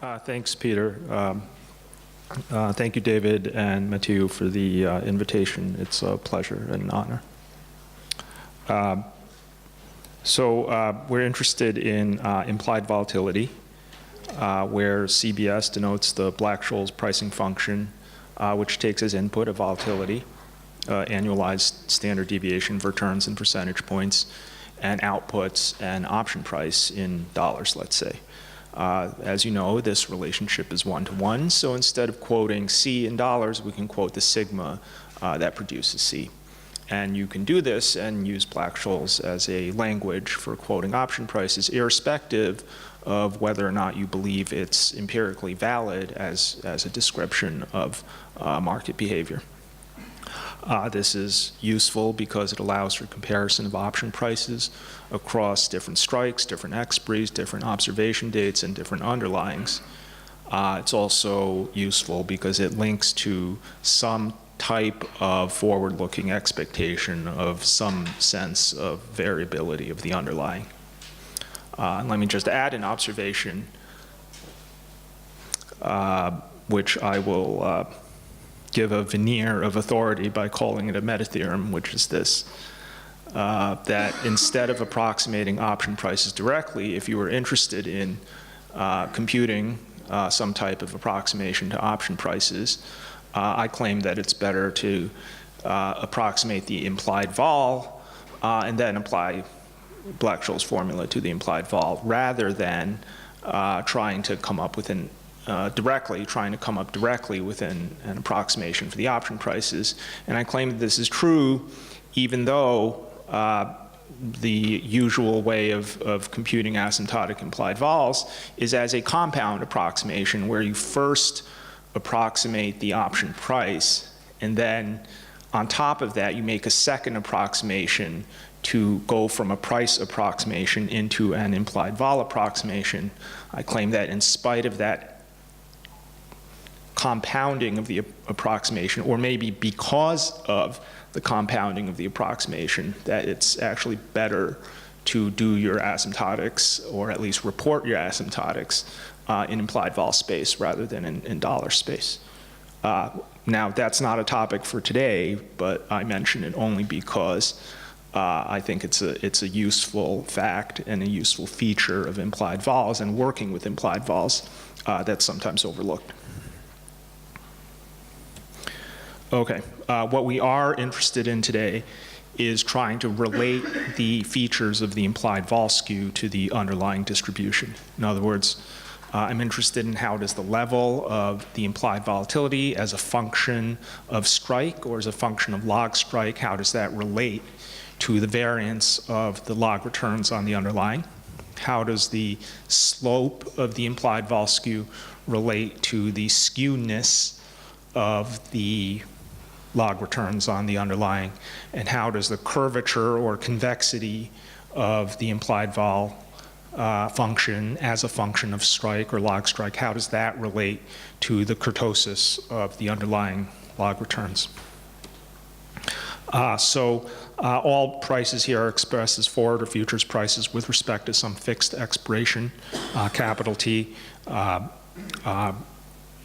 Thanks, Peter. Thank you, David and Mathieu, for the invitation. It's a pleasure and an honor. We're interested in implied volatility, where CBS denotes the Black-Scholes pricing function, which takes as input a volatility, annualized standard deviation of returns in percentage points, and outputs an option price in dollars, let's say. As you know, this relationship is one-to-one, so instead of quoting C in dollars, we can quote the sigma that produces C. And you can do this and use Black-Scholes as a language for quoting option prices, irrespective of whether or not you believe it's empirically valid as a description of market behavior. This is useful because it allows for comparison of option prices across different strikes, different expiries, different observation dates, and different underlyings. It's also useful because it links to some type of forward-looking expectation of some sense of variability of the underlying. And let me just add an observation, which I will give a veneer of authority by calling it a meta-theorem, which is this, that instead of approximating option prices directly, if you were interested in computing some type of approximation to option prices, I claim that it's better to approximate the implied vol and then apply Black-Scholes formula to the implied vol, rather than trying to come up with directly with an approximation for the option prices. And I claim that this is true even though the usual way of computing asymptotic implied vols is as a compound approximation, where you first approximate the option price, and then on top of that you make a second approximation to go from a price approximation into an implied vol approximation. I claim that in spite of that compounding of the approximation, or maybe because of the compounding of the approximation, that it's actually better to do your asymptotics, or at least report your asymptotics, in implied vol space rather than in dollar space. Now, that's not a topic for today, but I mention it only because I think it's a useful fact and a useful feature of implied vols and working with implied vols that's sometimes overlooked. Okay, what we are interested in today is trying to relate the features of the implied vol skew to the underlying distribution. In other words, I'm interested in how does the level of the implied volatility as a function of strike or as a function of log strike, how does that relate to the variance of the log returns on the underlying? How does the slope of the implied vol skew relate to the skewness of the log returns on the underlying? And how does the curvature or convexity of the implied vol function as a function of strike or log strike, how does that relate to the kurtosis of the underlying log returns? All prices here are expressed as forward or futures prices with respect to some fixed expiration, capital T.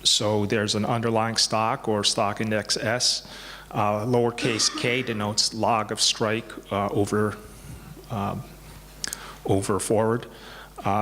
So there's an underlying stock or stock index S. Lowercase k denotes log of strike over forward.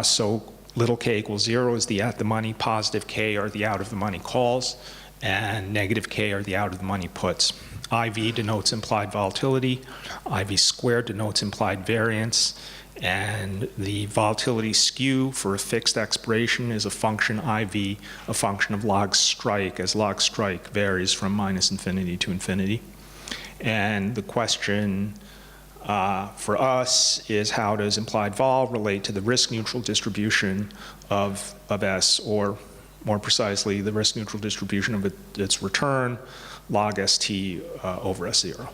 So little k equals 0 is the at-the-money, positive k are the out-of-the-money calls, and negative k are the out-of-the-money puts. IV denotes implied volatility, IV squared denotes implied variance, and the volatility skew for a fixed expiration is a function IV, a function of log strike, as log strike varies from minus infinity to infinity. And the question for us is, how does implied vol relate to the risk-neutral distribution of S, or more precisely, the risk-neutral distribution of its return, log ST over S0.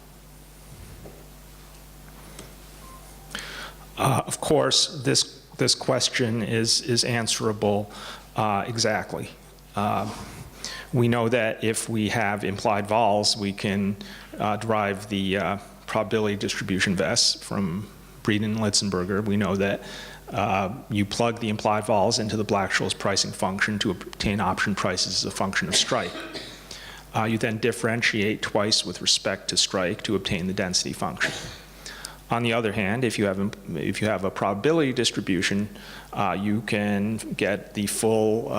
Of course, this question is answerable exactly. We know that if we have implied vols, we can derive the probability distribution of S from Breeden and Litzenberger. We know that You plug the implied vols into the Black-Scholes pricing function to obtain option prices as a function of strike. You then differentiate twice with respect to strike to obtain the density function. On the other hand, if you have a probability distribution, you can get the full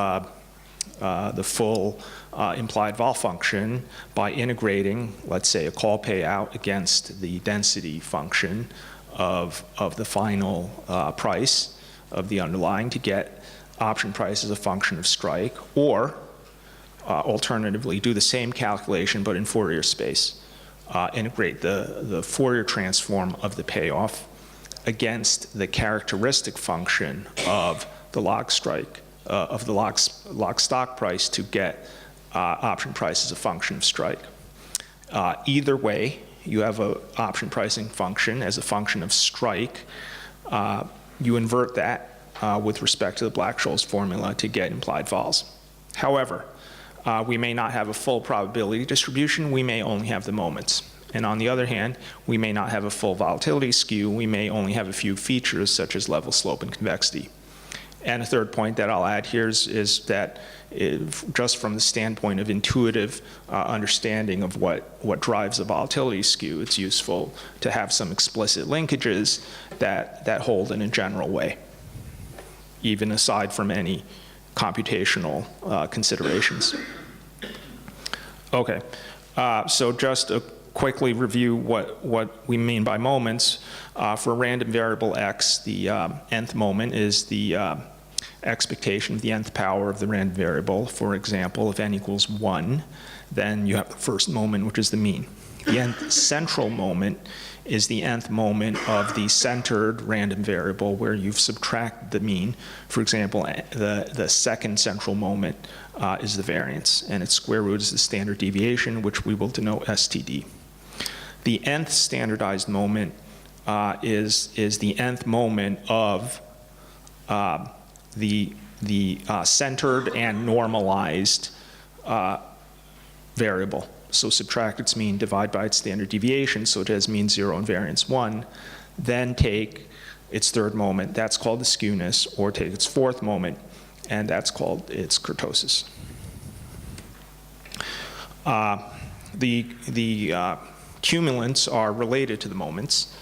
implied vol function by integrating, let's say, a call payout against the density function of the final price of the underlying to get option price as a function of strike, or alternatively, do the same calculation but in Fourier space. Integrate the Fourier transform of the payoff against the characteristic function of the log strike, of the log stock price to get option price as a function of strike. Either way, you have an option pricing function as a function of strike. You invert that with respect to the Black-Scholes formula to get implied vols. However, we may not have a full probability distribution, we may only have the moments. And on the other hand, we may not have a full volatility skew, we may only have a few features such as level, slope, and convexity. And a third point that I'll add here is that just from the standpoint of intuitive understanding of what drives a volatility skew, it's useful to have some explicit linkages that hold in a general way, even aside from any computational considerations. Okay, so just to quickly review what we mean by moments. For a random variable x, the nth moment is the expectation of the nth power of the random variable. For example, if n equals 1, then you have the first moment, which is the mean. The nth central moment is the nth moment of the centered random variable where you've subtracted the mean. For example, the second central moment is the variance, and its square root is the standard deviation, which we will denote STD. The nth standardized moment is the nth moment of the centered and normalized variable. So subtract its mean, divide by its standard deviation, so it has mean 0 and variance 1. Then take its third moment, that's called the skewness, or take its fourth moment, and that's called its kurtosis. The cumulants are related to the moments.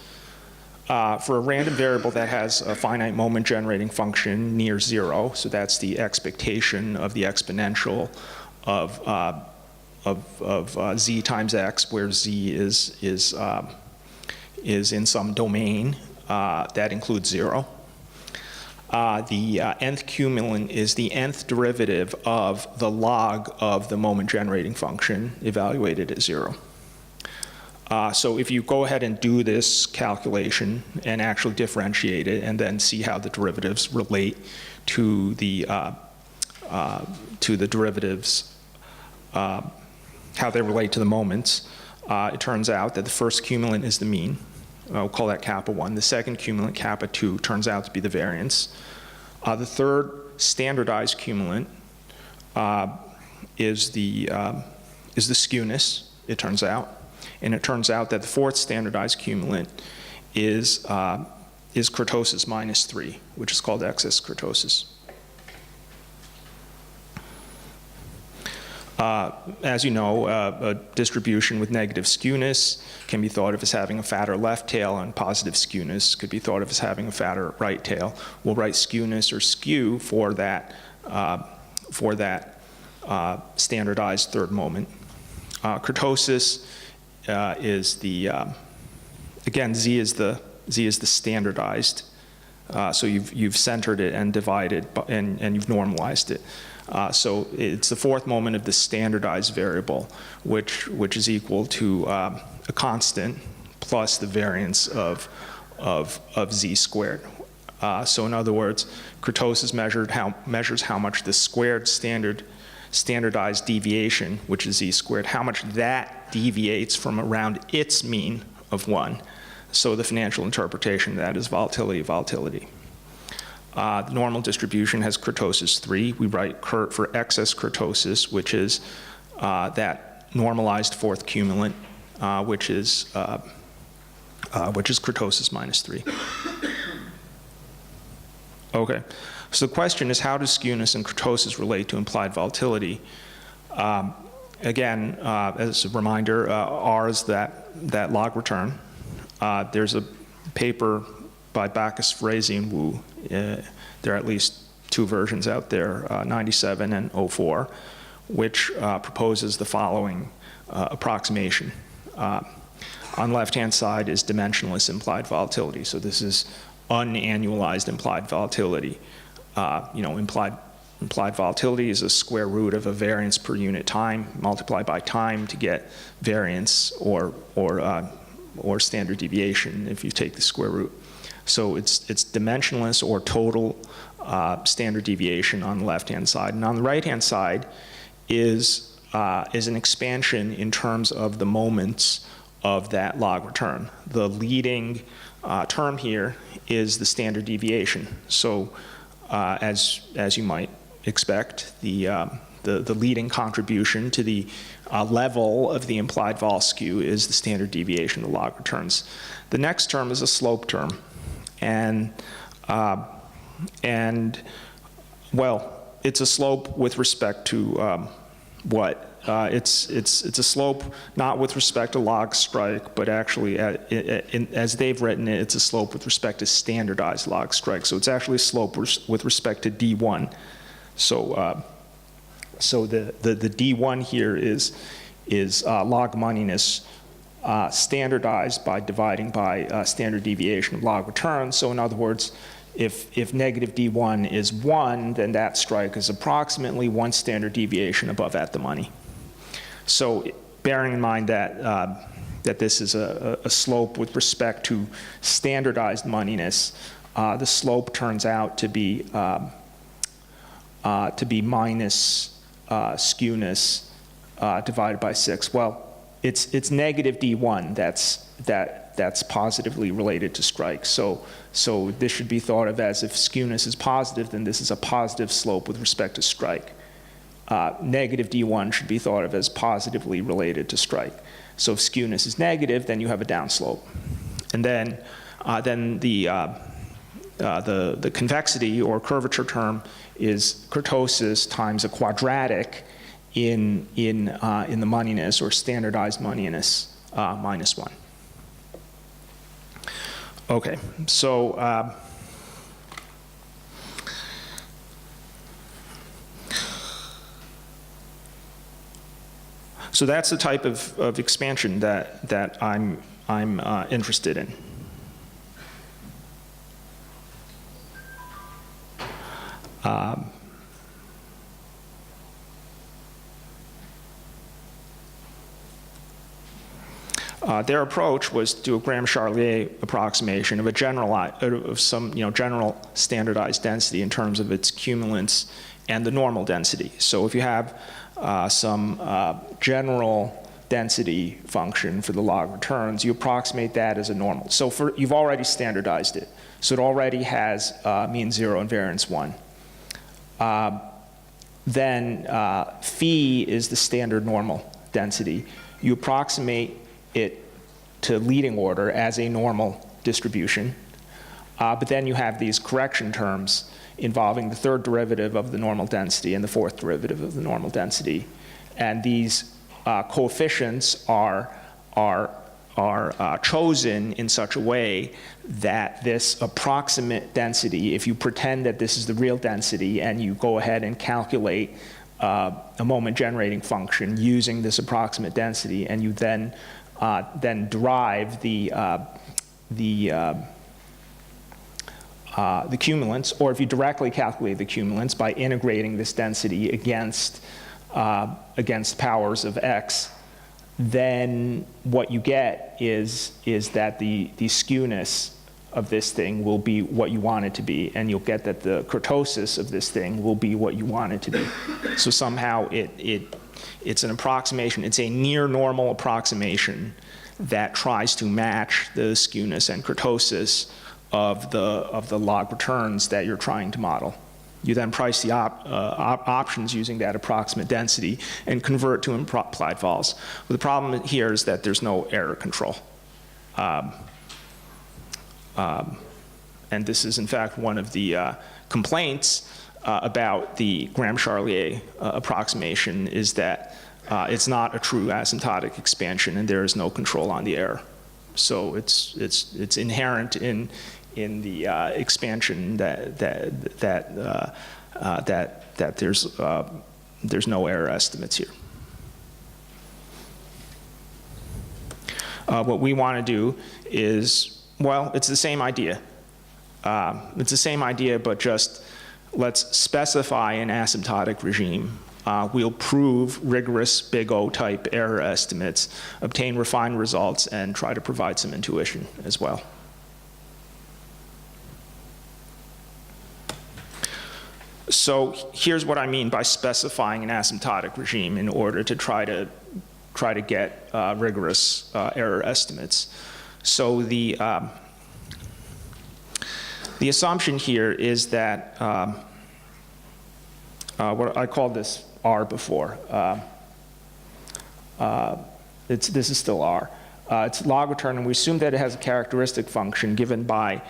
For a random variable that has a finite moment generating function near 0, so that's the expectation of the exponential of z times x, where z is in some domain that includes 0. The nth cumulant is the nth derivative of the log of the moment generating function evaluated at 0. So if you go ahead and do this calculation and actually differentiate it and then see how the derivatives relate to the derivatives, how they relate to the moments, it turns out that the first cumulant is the mean. We'll call that kappa 1. The second cumulant, kappa 2, turns out to be the variance. The third standardized cumulant is the skewness, it turns out. And it turns out that the fourth standardized cumulant is kurtosis minus 3, which is called excess kurtosis. As you know, a distribution with negative skewness can be thought of as having a fatter left tail, and positive skewness could be thought of as having a fatter right tail. We'll write skewness or skew for that standardized third moment. Kurtosis is the again, z is the standardized. So you've centered it and divided and you've normalized it. So it's the fourth moment of the standardized variable, which is equal to a constant plus the variance of z squared. So in other words, kurtosis measures how much the squared standardized deviation, which is z squared, how much that deviates from around its mean of 1. So the financial interpretation of that is volatility. The normal distribution has kurtosis 3. We write kurt for excess kurtosis, which is that normalized fourth cumulant, which is kurtosis minus 3. Okay. So the question is, how does skewness and kurtosis relate to implied volatility? Again, as a reminder, R is that log return. There's a paper by Backus, Frazee, and Wu. There are at least two versions out there, 97 and 04, which proposes the following approximation. On the left-hand side is dimensionless implied volatility. So this is unannualized implied volatility. Implied volatility is a square root of a variance per unit time multiplied by time to get variance or standard deviation if you take the square root. So it's dimensionless or total standard deviation on the left-hand side. And on the right-hand side is an expansion in terms of the moments of that log return. The leading term here is the standard deviation. So as you might expect, the leading contribution to the level of the implied vol skew is the standard deviation of the log returns. The next term is a slope term. And well, it's a slope with respect to what? It's a slope not with respect to log strike, but actually, as they've written it, it's a slope with respect to standardized log strike. So it's actually a slope with respect to D1. So the D1 here is log moneyness standardized by dividing by standard deviation of log returns. So in other words, if negative D1 is 1, then that strike is approximately 1 standard deviation above at the money. So bearing in mind that this is a slope with respect to standardized moneyness, the slope turns out to be minus skewness divided by 6. Well, it's negative D1 that's positively related to strike. So this should be thought of as if skewness is positive, then this is a positive slope with respect to strike. Negative D1 should be thought of as positively related to strike. So if skewness is negative, then you have a downslope. And then the convexity or curvature term is kurtosis times a quadratic in the moneyness or standardized moneyness minus 1. Okay, so so that's the type of expansion that I'm interested in. Their approach was to do a Graham-Charlier approximation of some general standardized density in terms of its cumulants and the normal density. So if you have some general density function for the log returns, you approximate that as a normal. So you've already standardized it. So it already has mean 0 and variance 1. Then phi is the standard normal density. You approximate it to leading order as a normal distribution. But then you have these correction terms involving the third derivative of the normal density and the fourth derivative of the normal density. And these coefficients are chosen in such a way that this approximate density, if you pretend that this is the real density and you go ahead and calculate a moment generating function using this approximate density, and you then derive the cumulants, or if you directly calculate the cumulants by integrating this density against powers of x, then what you get is that the skewness of this thing will be what you want it to be, and you'll get that the kurtosis of this thing will be what you want it to be. So somehow it's an approximation, it's a near normal approximation that tries to match the skewness and kurtosis of the log returns that you're trying to model. You then price the options using that approximate density and convert to implied vols. But the problem here is that there's no error control. and this is in fact one of the complaints about the Graham-Charlier approximation, is that it's not a true asymptotic expansion and there is no control on the error. So it's inherent in the expansion that there's no error estimates here. What we want to do is, well, it's the same idea. It's the same idea, but just let's specify an asymptotic regime. We'll prove rigorous big O type error estimates, obtain refined results, and try to provide some intuition as well. So here's what I mean by specifying an asymptotic regime in order to try to get rigorous error estimates. So the assumption here is that what I called this R before. This is still R. It's log return, and we assume that it has a characteristic function given by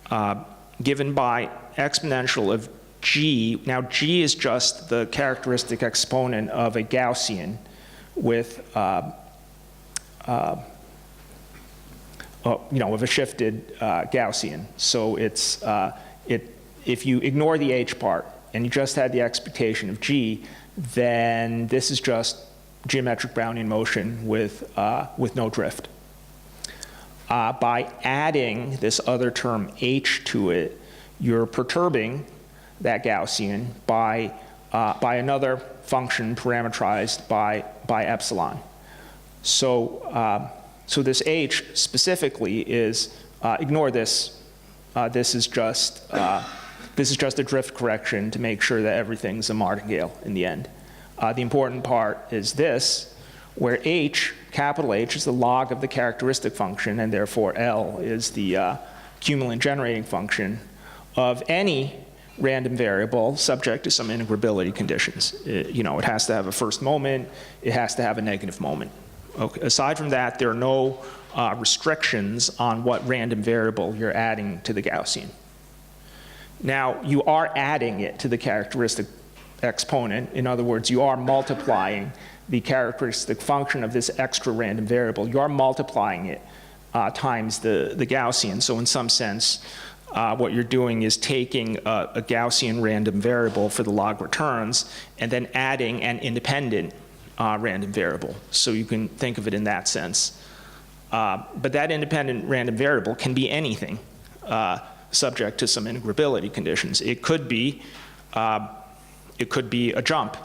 exponential of g. Now g is just the characteristic exponent of a Gaussian with of a shifted Gaussian. So it's if you ignore the h part and you just had the expectation of g, then this is just geometric Brownian motion with no drift. By adding this other term h to it, you're perturbing that Gaussian by another function parameterized by epsilon. So this h specifically is ignore this. This is just a drift correction to make sure that everything's a martingale in the end. The important part is this, where h, capital H, is the log of the characteristic function, and therefore L is the cumulant generating function of any random variable subject to some integrability conditions. It has to have a first moment, it has to have a negative moment. Okay. Aside from that, there are no restrictions on what random variable you're adding to the Gaussian. Now, you are adding it to the characteristic exponent. In other words, you are multiplying the characteristic function of this extra random variable. You are multiplying it times the Gaussian. So in some sense, what you're doing is taking a Gaussian random variable for the log returns and then adding an independent random variable. So you can think of it in that sense. But that independent random variable can be anything subject to some integrability conditions. It could be a jump.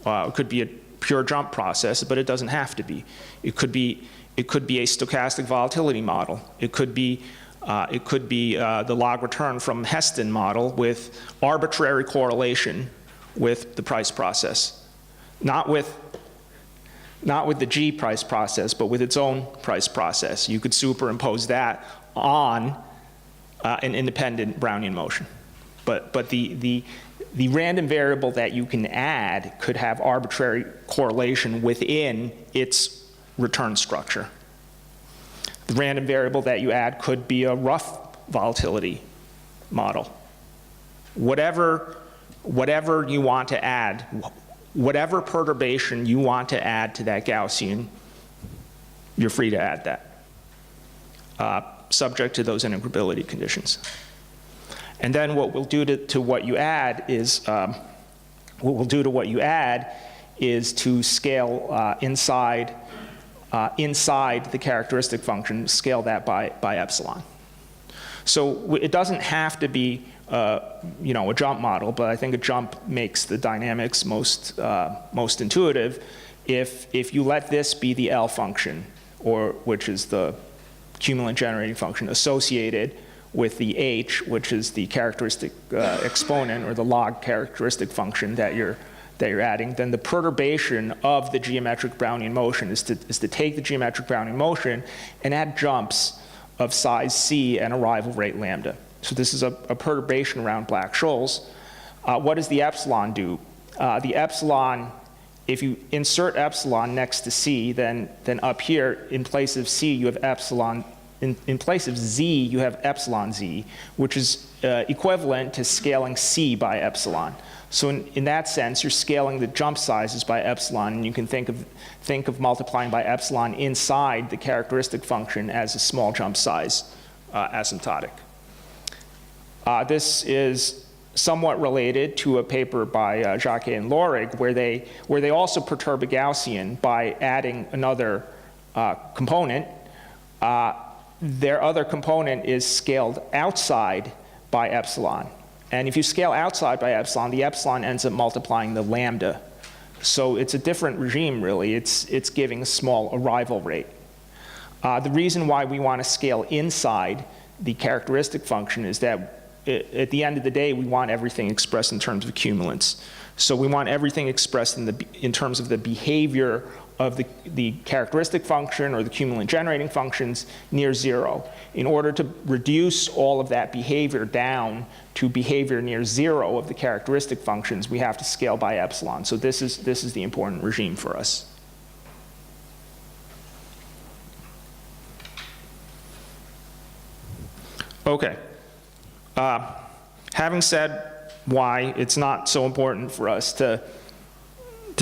It could be a pure jump process, but it doesn't have to be. It could be a stochastic volatility model. It could be the log return from Heston model with arbitrary correlation with the price process. Not with the G price process, but with its own price process. You could superimpose that on an independent Brownian motion. But the random variable that you can add could have arbitrary correlation within its return structure. The random variable that you add could be a rough volatility model. Whatever you want to add, whatever perturbation you want to add to that Gaussian, you're free to add that, subject to those integrability conditions. And then what we'll do to what you add is to scale inside the characteristic function, scale that by epsilon. So it doesn't have to be a jump model, but I think a jump makes the dynamics most intuitive if you let this be the L function, which is the cumulant generating function associated with the H, which is the characteristic exponent or the log characteristic function that you're adding, then the perturbation of the geometric Brownian motion is to take the geometric Brownian motion and add jumps of size c and arrival rate lambda. So this is a perturbation around Black-Scholes. What does the epsilon do? The epsilon, if you insert epsilon next to c, then up here in place of c you have epsilon in place of z, you have epsilon z, which is equivalent to scaling c by epsilon. So in that sense, you're scaling the jump sizes by epsilon, and you can think of multiplying by epsilon inside the characteristic function as a small jump size asymptotic. This is somewhat related to a paper by Jacquet and Lorig, where they also perturb a Gaussian by adding another component. Their other component is scaled outside by epsilon. And if you scale outside by epsilon, the epsilon ends up multiplying the lambda. So it's a different regime, really. It's giving a small arrival rate. The reason why we want to scale inside the characteristic function is that at the end of the day, we want everything expressed in terms of accumulants. So we want everything expressed in terms of the behavior of the characteristic function or the cumulant generating functions near zero. In order to reduce all of that behavior down to behavior near zero of the characteristic functions, we have to scale by epsilon. So this is the important regime for us. Okay. Having said why it's not so important for us to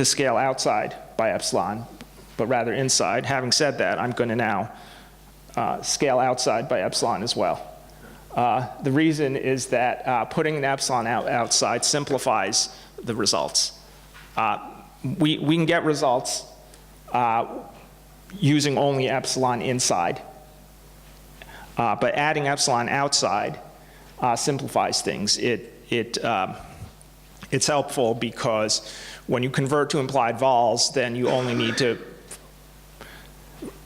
scale outside by epsilon, but rather inside, having said that, I'm going to now scale outside by epsilon as well. The reason is that putting an epsilon outside simplifies the results. We can get results using only epsilon inside, but adding epsilon outside simplifies things. It's helpful because when you convert to implied vols, then you only need to,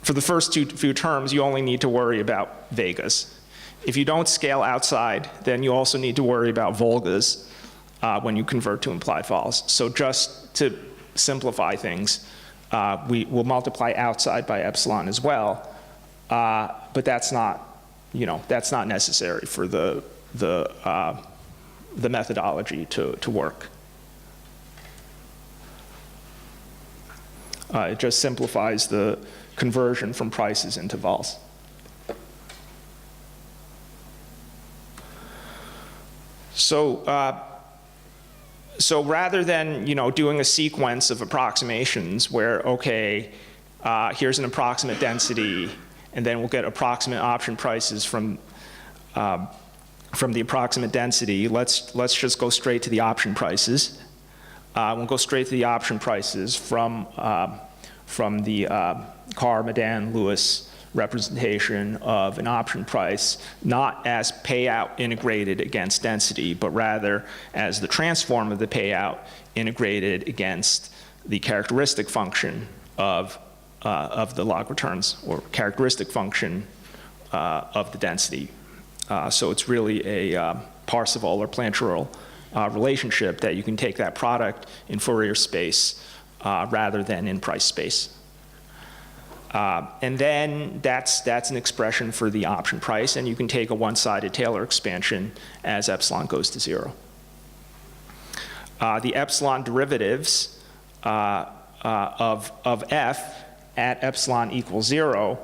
for the first few terms, you only need to worry about vegas. If you don't scale outside, then you also need to worry about volgas when you convert to implied vols. So just to simplify things, we will multiply outside by epsilon as well, but that's not necessary for the methodology to work. It just simplifies the conversion from prices into vols. So rather than doing a sequence of approximations where, okay, here's an approximate density, and then we'll get approximate option prices from the approximate density, let's just go straight to the option prices. We'll go straight to the option prices from the Carr-Madan-Lewis representation of an option price, not as payout integrated against density, but rather as the transform of the payout integrated against the characteristic function of the log returns, or characteristic function of the density. So it's really a Parseval or Plancherel relationship that you can take that product in Fourier space rather than in price space. And then that's an expression for the option price, and you can take a one-sided Taylor expansion as epsilon goes to zero. The epsilon derivatives of f at epsilon equals zero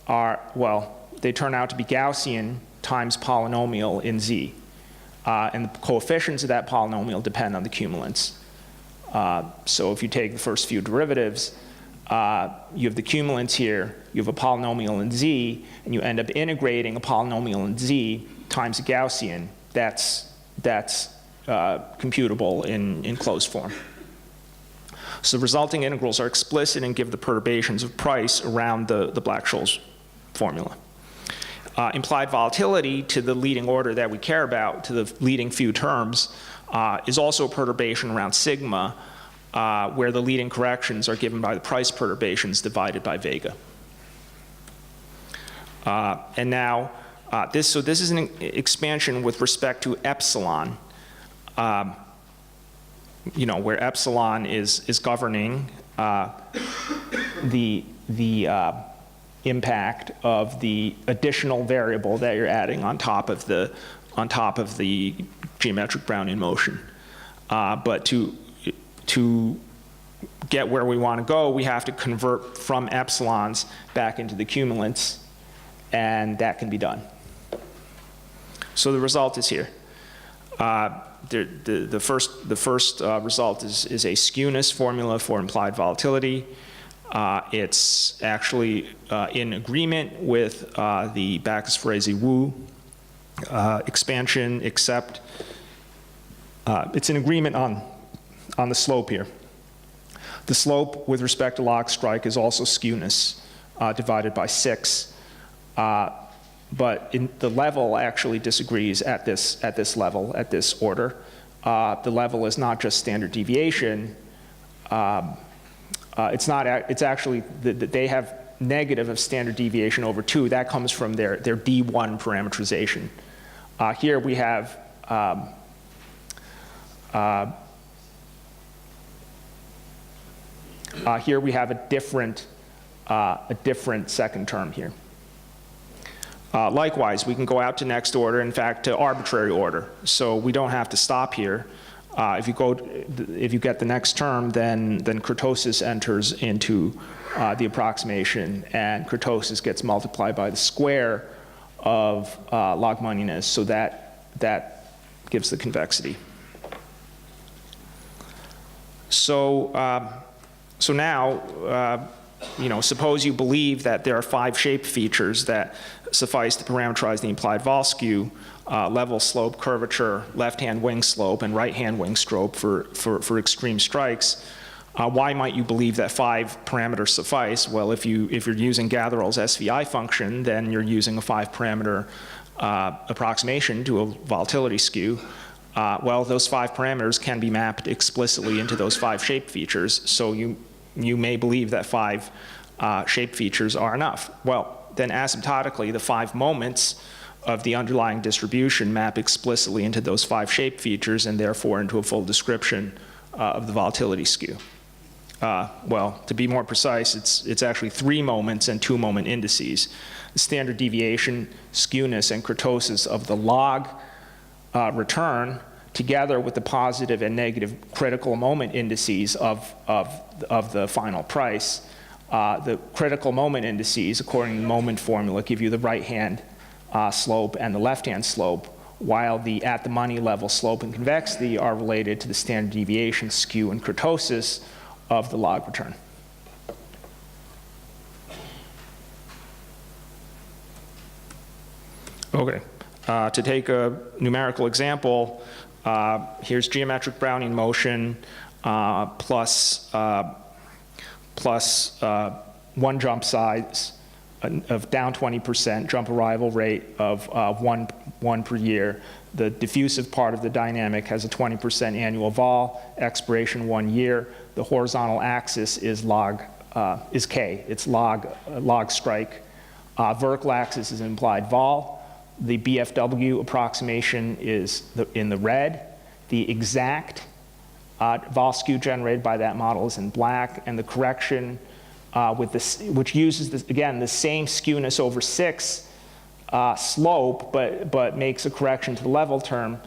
are, well, they turn out to be Gaussian times polynomial in z. And the coefficients of that polynomial depend on the cumulants. So if you take the first few derivatives, you have the cumulants here, you have a polynomial in z, and you end up integrating a polynomial in z times a Gaussian. That's computable in closed form. So the resulting integrals are explicit and give the perturbations of price around the Black-Scholes formula. Implied volatility to the leading order that we care about, to the leading few terms, is also a perturbation around sigma, where the leading corrections are given by the price perturbations divided by vega. And now, this is an expansion with respect to epsilon, where epsilon is governing the impact of the additional variable that you're adding on top of the geometric Brownian motion. But to get where we want to go, we have to convert from epsilons back into the cumulants. and that can be done. So the result is here. The first result is a skewness formula for implied volatility. It's actually in agreement with the Backus-Frazee-Wu expansion, except it's in agreement on the slope here. The slope with respect to log strike is also skewness divided by 6. But the level actually disagrees at this level, at this order. The level is not just standard deviation. It's actually, they have negative of standard deviation over 2. That comes from their D1 parameterization. Here we have a different second term here. Likewise, we can go out to next order, in fact, to arbitrary order. So we don't have to stop here. If you get the next term, then kurtosis enters into the approximation, and kurtosis gets multiplied by the square of log moneyness, so that gives the convexity. So now, suppose you believe that there are 5 shape features that suffice to parameterize the implied vol skew: level slope, curvature, left-hand wing slope, and right-hand wing slope for extreme strikes. Why might you believe that 5 parameters suffice? Well, if you're using Gatherell's SVI function, then you're using a 5-parameter approximation to a volatility skew. Well, those 5 parameters can be mapped explicitly into those 5 shape features, so you may believe that 5 shape features are enough. Well, then asymptotically, the 5 moments of the underlying distribution map explicitly into those 5 shape features, and therefore into a full description of the volatility skew. Well, to be more precise, it's actually 3 moments and 2 moment indices. The standard deviation, skewness, and kurtosis of the log return, together with the positive and negative critical moment indices of the final price. The critical moment indices, according to the moment formula, give you the right-hand slope and the left-hand slope, while the at-the-money level slope and convexity are related to the standard deviation, skew, and kurtosis of the log return. Okay, to take a numerical example, here's geometric Brownian motion plus 1 jump size of down 20%, jump arrival rate of 1 per year. The diffusive part of the dynamic has a 20% annual vol, expiration 1 year. The horizontal axis is K. It's log strike. Vertical axis is implied vol. The BFW approximation is in the red. The exact vol skew generated by that model is in black, and the correction which uses, again, the same skewness over 6 slope, but makes a correction to the level term,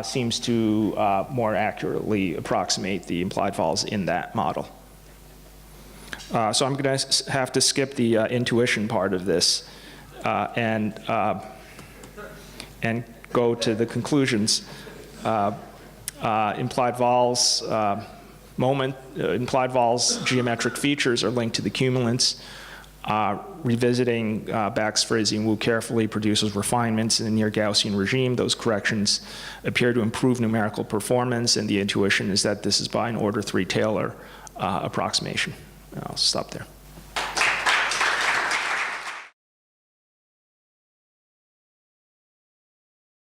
seems to more accurately approximate the implied vols in that model. So I'm going to have to skip the intuition part of this and go to the conclusions. Implied vols implied vols geometric features are linked to the cumulants. Revisiting Backus-Frazee-Wu carefully produces refinements in the near Gaussian regime. Those corrections appear to improve numerical performance, and the intuition is that this is by an order 3 Taylor approximation. I'll stop there.